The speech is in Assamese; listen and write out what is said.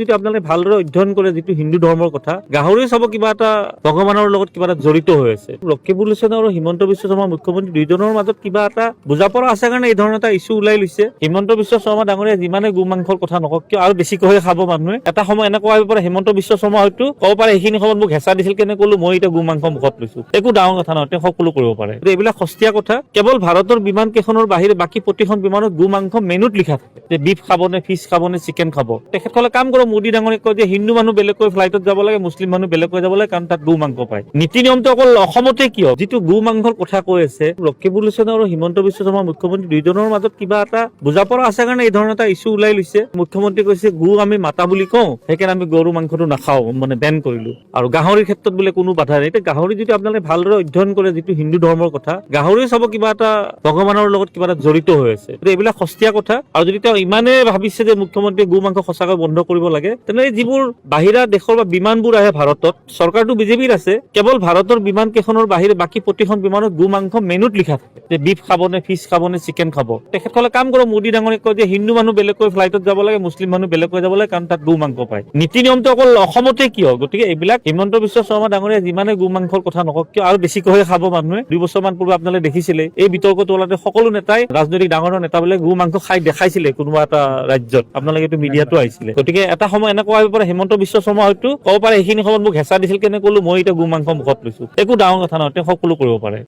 যদি আপোনালোকে ভালদৰে অধ্যয়ন কৰে যিটো হিন্দু ধৰ্মৰ কথা, গাহৰি চাব কিবা এটা ভগৱানৰ লগত কিবা এটা জড়িত হৈ আছে। লক্ষীপুৰ লোচন আৰু হিমন্ত বিশ্ব শৰ্মা মুখ্যমন্ত্ৰী দুইজনৰ মাজত কিবা এটা বুজাপৰা আছে কাৰণে এই ধৰণৰ এটা ইছ্যু ওলাই লৈছে। হিমন্ত বিশ্ব শৰ্মা ডাঙৰীয়া যিমানে গো মাংসৰ কথা নকওক কিয় আৰু বেছিকৈ খাব মানুহে, এটা সময় এনেকুৱা আহিব পাৰে হিমন্ত বিশ্ব শৰ্মা হয়তো ক'ব পাৰে এইখিনি সময়ত মোক হেঁচা দিছিল কেনে ক'লো মই এতিয়া গো মাংস মুখত লৈছো। একো ডাঙৰ কথা নহয়, তেওঁ সকলো কৰিব পাৰে। এইবিলাক সস্তীয়া কথা। কেৱল ভাৰতৰ বিমান কেইখনৰ বাহিৰে বাকী প্ৰতিখন বিমানত গো মাংস মেনুত লিখা থাকে যে বিফ খাব নে, ফিছ খাব নে, চিকেন খাব। তেখেতসকলে কাম কৰক, মোদী ডাঙৰীয়াক কয় যে হিন্দু মানুহ বেলেগকৈ ফ্লাইটত যাব লাগে, মুছলিম মানুহ বেলেগকৈ যাব লাগে, কাৰণ তাত গো মাংস পায়। নীতি নিয়মটো অকল অসমতে কিয় যিটো গো মাংসৰ কথা কৈ আছে, লক্ষীপুৰ লোচন আৰু হিমন্ত বিশ্ব শৰ্মা মুখ্যমন্ত্ৰী দুইজনৰ মাজত কিবা এটা বুজাপৰা আছে কাৰণে এই ধৰণৰ এটা ইছ্যু ওলাই লৈছে। মুখ্যমন্ত্ৰী কৈছে গো আমি মাতা বুলি কওঁ, সেইকাৰণে আমি গৰু মাংসটো নাখাওঁ, মানে বেন কৰিলো। আৰু গাহৰিৰ ক্ষেত্ৰত বোলে কোনো বাধা নাই। এতিয়া গাহৰি যদি আপোনালোকে ভালদৰে অধ্যয়ন কৰে যিটো হিন্দু ধৰ্মৰ কথা, গাহৰি চাব কিবা এটা ভগৱানৰ লগত কিবা এটা জড়িত হৈ আছে। এইবিলাক সস্তীয়া কথা। আৰু যদি তেওঁ ইমানে ভাবিছে যে মুখ্যমন্ত্ৰীয়ে গো মাংস সঁচাকৈ বন্ধ কৰিব লাগে, তেনেহলে যিবোৰ বাহিৰা দেশৰ বা বিমানবোৰ আহে ভাৰতত, চৰকাৰটো বিজেপিৰ আছে, কেৱল ভাৰতৰ বিমান কেইখনৰ বাহিৰে বাকী প্ৰতিখন বিমানত গো মাংস মেনুত লিখা থাকে যে বিফ খাব নে, ফিছ খাব নে, চিকেন খাব। তেখেতসকলে কাম কৰক, মোদী ডাঙৰীয়াক কয় যে হিন্দু মানুহ বেলেগকৈ ফ্লাইটত যাব লাগে, মুছলিম মানুহ বেলেগকৈ যাব লাগে, কাৰণ তাত গো মাংস পায়। নীতি নিয়মটো অকল অসমতে কিয়, গতিকে এইবিলাক হিমন্ত বিশ্ব শৰ্মা ডাঙৰীয়া যিমানে গো মাংসৰ কথা নকওক কিয় আৰু বেছিকৈ খাব মানুহে। 2 বছৰমান পূৰ্বে আপোনালোকে দেখিছিলে এই বিতৰ্কটো ওলাওঁতে সকলো নেতাই, ৰাজনৈতিক ডাঙৰ নেতাবিলাক গো মাংস খাই দেখাইছিলে কোনোবা এটা ৰাজ্যত, আপোনালোকে এইটো মিডিয়াতো আহিছিলে। গতিকে এটা সময় এনেকুৱা আহিব পাৰে হিমন্ত বিশ্ব শৰ্মা হয়তো ক'ব পাৰে এইখিনি সময়ত মোক হেঁচা দিছিল কেনে ক'লো মই এতিয়া গো মাংস মুখত লৈছো। একো ডাঙৰ কথা নহয়, তেওঁ সকলো কৰিব পাৰে।